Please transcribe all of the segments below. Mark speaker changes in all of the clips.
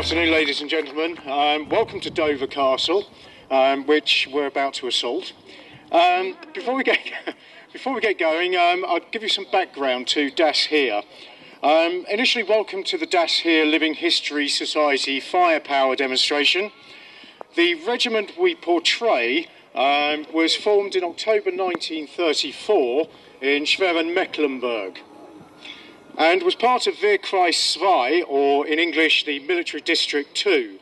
Speaker 1: afternoon, ladies and gentlemen. Welcome to Dover Castle, which we're about to assault. Before we get going, I'll give you some background to Das Heer. Initially, welcome to the Das Heer Living History Society firepower demonstration. The regiment we portray was formed in October 1934 in Schwerin-Mecklenburg, and was part of Wehrkreis II, or in English, the Military District 2,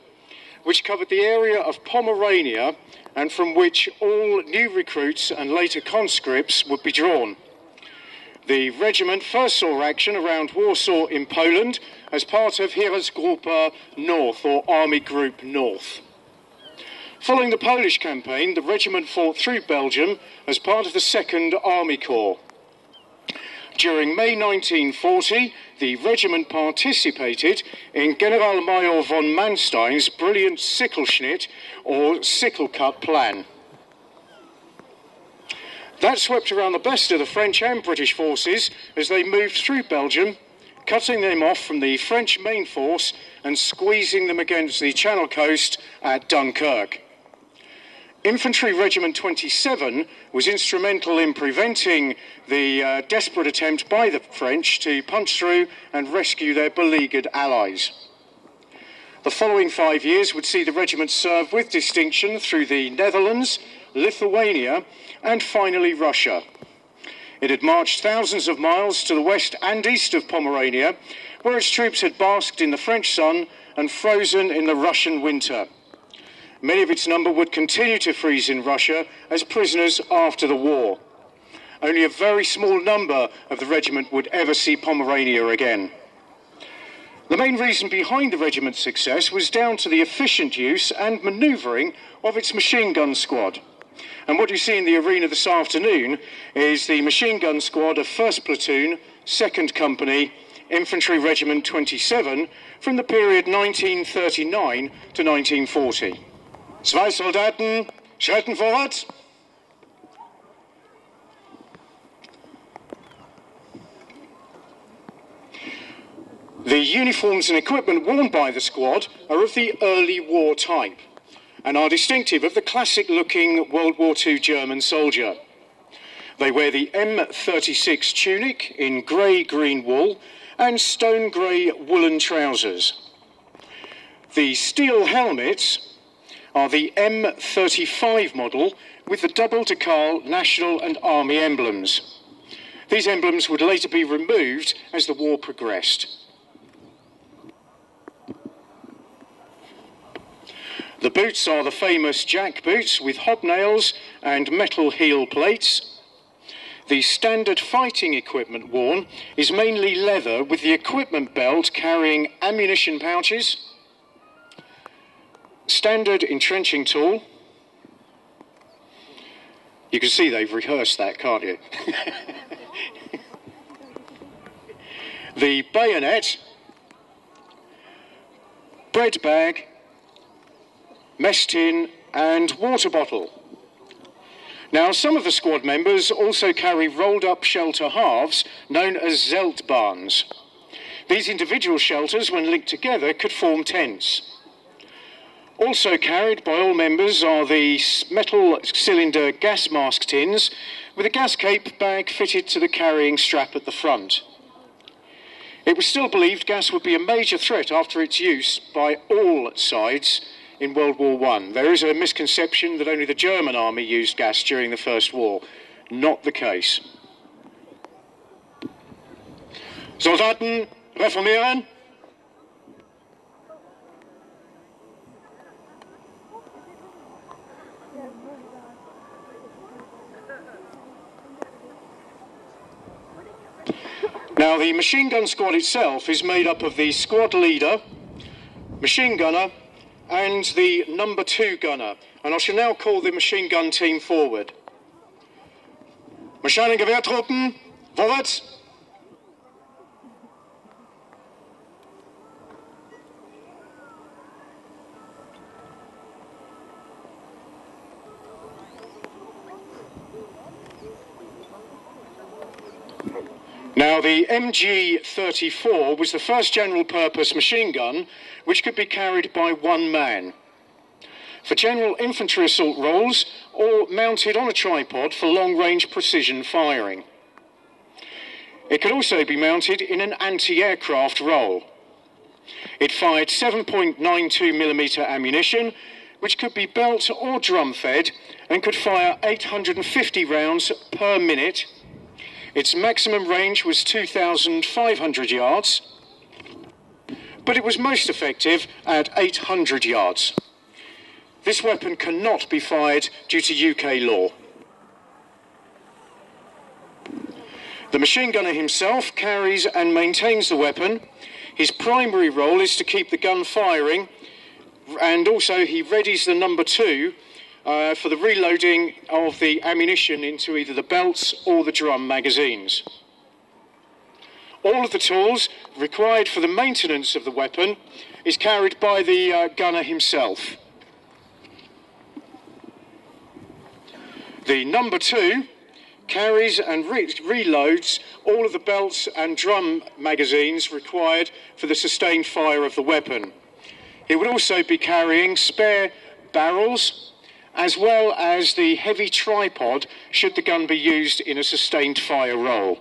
Speaker 1: which covered the area of Pomerania and from which all new recruits and later conscripts would be drawn. The regiment first saw action around Warsaw in Poland as part of Heeresgruppe North, or Army Group North. Following the Polish campaign, the regiment fought through Belgium as part of the 2nd Army Corps. During May 1940, the regiment participated in Generalmajor von Manstein's brilliant Sichelschnitt, or sickle cut plan. That swept around the best of the French and British forces as they moved through Belgium, cutting them off from the French main force and squeezing them against the Channel coast at Dunkirk. Infantry Regiment 27 was instrumental in preventing the desperate attempt by the French to punch through and rescue their beleaguered allies. The following 5 years would see the regiment serve with distinction through the Netherlands, Lithuania, and finally Russia. It had marched thousands of miles to the west and east of Pomerania, where its troops had basked in the French sun and frozen in the Russian winter. Many of its number would continue to freeze in Russia as prisoners after the war. Only a very small number of the regiment would ever see Pomerania again. The main reason behind the regiment's success was down to the efficient use and manoeuvring of its machine gun squad. And what you see in the arena this afternoon is the machine gun squad of 1st Platoon, 2nd Company, Infantry Regiment 27 from the period 1939 to 1940. Zwei Soldaten, schreiten vorwärts. The uniforms and equipment worn by the squad are of the early war type and are distinctive of the classic-looking World War II German soldier. They wear the M36 tunic in grey-green wool and stone-grey woolen trousers. The steel helmets are the M35 model with the double decal national and army emblems. These emblems would later be removed as the war progressed. The boots are the famous jack boots with hobnails and metal heel plates. The standard fighting equipment worn is mainly leather, with the equipment belt carrying ammunition pouches, standard entrenching tool. You can see they've rehearsed that, can't you? The bayonet, bread bag, mess tin and water bottle. Now, some of the squad members also carry rolled up shelter halves known as Zeltbahns. These individual shelters, when linked together, could form tents. Also carried by all members are the metal cylinder gas mask tins with a gas cape bag fitted to the carrying strap at the front. It was still believed gas would be a major threat after its use by all sides in World War I. There is a misconception that only the German army used gas during the First War. Not the case. Soldaten, reformieren. Now, the machine gun squad itself is made up of the squad leader, machine gunner, and the number 2 gunner. And I shall now call the machine gun team forward. Maschinengewehrtruppen, vorwärts! Now, the MG-34 was the first general-purpose machine gun which could be carried by one man for general infantry assault roles or mounted on a tripod for long-range precision firing. It could also be mounted in an anti-aircraft role. It fired 7.92mm ammunition, which could be belt or drum-fed and could fire 850 rounds per minute. Its maximum range was 2,500 yards, but it was most effective at 800 yards. This weapon cannot be fired due to UK law. The machine gunner himself carries and maintains the weapon. His primary role is to keep the gun firing, and also he readies the number 2 for the reloading of the ammunition into either the belts or the drum magazines. All of the tools required for the maintenance of the weapon is carried by the gunner himself. The number 2 carries and reloads all of the belts and drum magazines required for the sustained fire of the weapon. He would also be carrying spare barrels as well as the heavy tripod should the gun be used in a sustained fire role.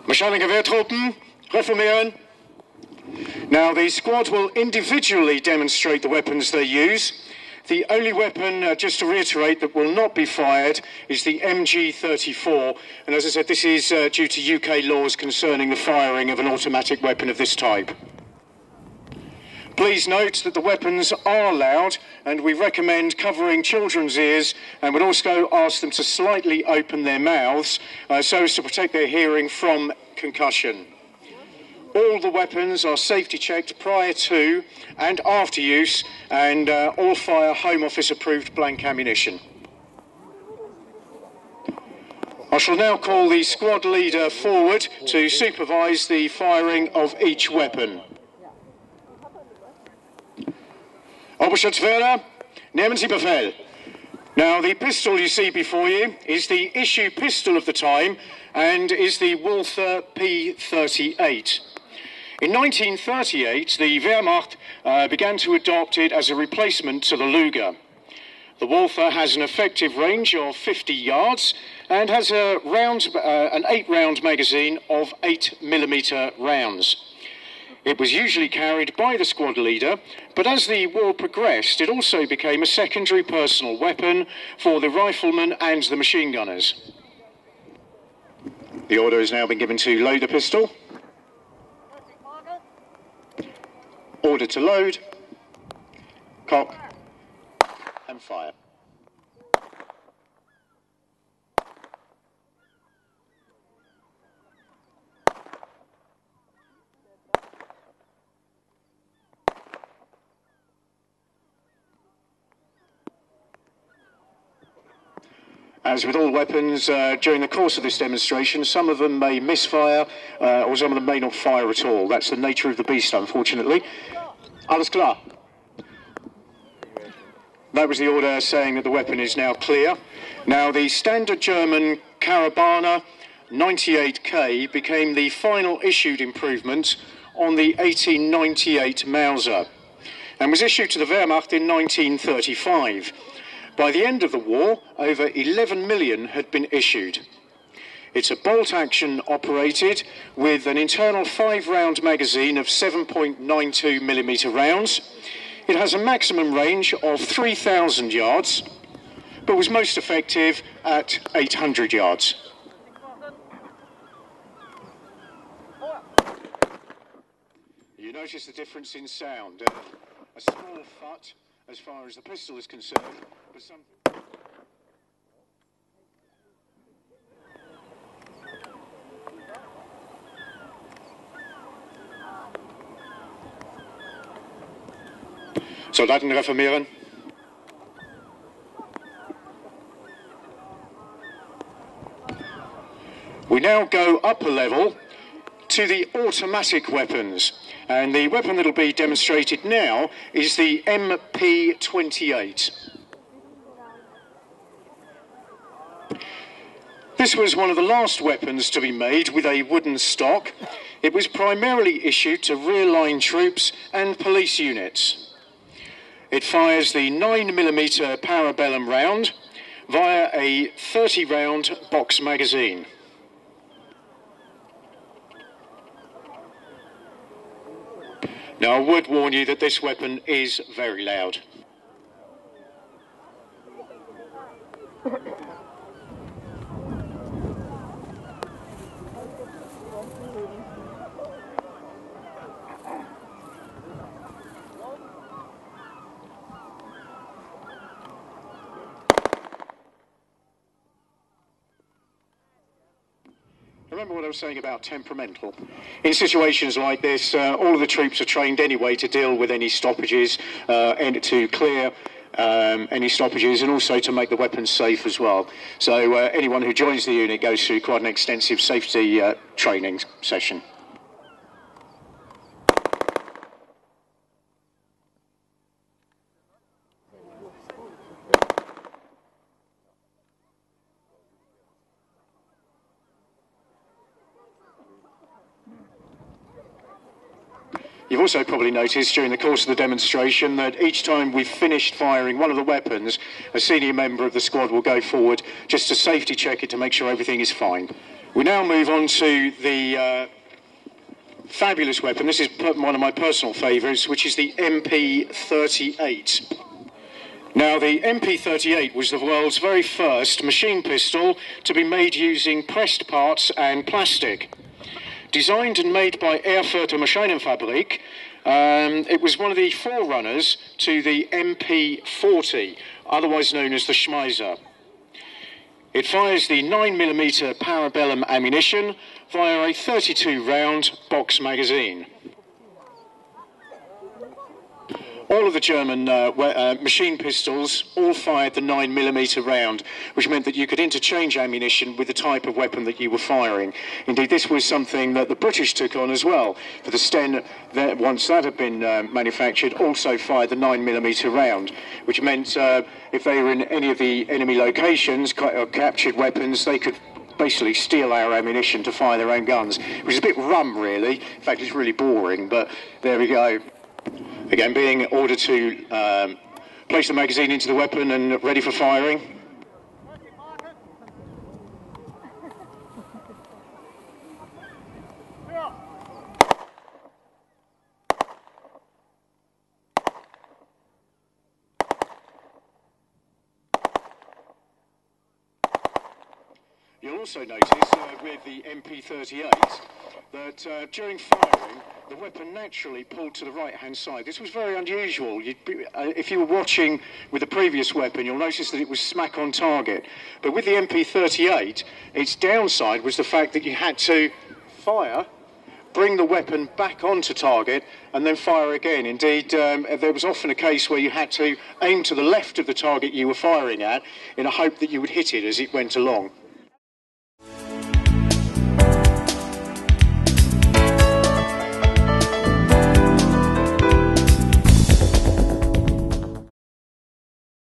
Speaker 1: Maschinengewehrtruppen, reformieren. Now, the squad will individually demonstrate the weapons they use. The only weapon, just to reiterate, that will not be fired is the MG-34. And as I said, this is due to UK laws concerning the firing of an automatic weapon of this type. Please note that the weapons are loud, and we recommend covering children's ears, and would also ask them to slightly open their mouths so as to protect their hearing from concussion. All the weapons are safety checked prior to and after use, and all fire Home Office approved blank ammunition. I shall now call the squad leader forward to supervise the firing of each weapon. Oberschutzwärter, nehmen Sie Befehl. Now, the pistol you see before you is the issue pistol of the time and is the Walther P38. In 1938, the Wehrmacht began to adopt it as a replacement to the Luger. The Walther has an effective range of 50 yards and has an 8-round magazine of 8mm rounds. It was usually carried by the squad leader, but as the war progressed, it also became a secondary personal weapon for the riflemen and the machine gunners. The order has now been given to load the pistol. Order to load, cock, and fire. As with all weapons, during the course of this demonstration, some of them may misfire, or some of them may not fire at all. That's the nature of the beast, unfortunately. Alles klar. That was the order saying that the weapon is now clear. Now, the standard German Carabiner 98K became the final issued improvement on the 1898 Mauser and was issued to the Wehrmacht in 1935. By the end of the war, over 11 million had been issued. It's a bolt-action operated with an internal 5-round magazine of 7.92mm rounds. It has a maximum range of 3,000 yards, but was most effective at 800 yards. You notice the difference in sound. A small thud as far as the pistol is concerned, but some... Soldaten reformieren. We now go up a level to the automatic weapons, and the weapon that will be demonstrated now is the MP28. this was one of the last weapons to be made with a wooden stock. It was primarily issued to rear line troops and police units. It fires the 9mm parabellum round via a 30-round box magazine. Now, I would warn you that this weapon is very loud. Remember what I was saying about temperamental. In situations like this, all of the troops are trained anyway to deal with any stoppages, and to clear any stoppages, and also to make the weapons safe as well. So anyone who joins the unit goes through quite an extensive safety training session. You've also probably noticed during the course of the demonstration that each time we've finished firing one of the weapons, a senior member of the squad will go forward just to safety check it to make sure everything is fine. We now move on to the fabulous weapon. This is one of my personal favourites, which is the MP38. Now, the MP38 was the world's very first machine pistol to be made using pressed parts and plastic. Designed and made by Erfurter Maschinenfabrik, it was one of the forerunners to the MP40, otherwise known as the Schmeiser. It fires the 9mm parabellum ammunition via a 32-round box magazine. All of the German machine pistols all fired the 9mm round, which meant that you could interchange ammunition with the type of weapon that you were firing. Indeed, this was something that the British took on as well. For the Sten, once that had been manufactured, also fired the 9mm round, which meant if they were in any of the enemy locations or captured weapons, they could basically steal our ammunition to fire their own guns, which is a bit rum, really. In fact, it's really boring, but there we go. Again, being ordered to place the magazine into the weapon and ready for firing. You'll also notice with the MP38 that during firing, the weapon naturally pulled to the right-hand side. This was very unusual. If you were watching with the previous weapon, you'll notice that it was smack on target. But with the MP38, its downside was the fact that you had to fire, bring the weapon back onto target, and then fire again. Indeed, there was often a case where you had to aim to the left of the target you were firing at in a hope that you would hit it as it went along.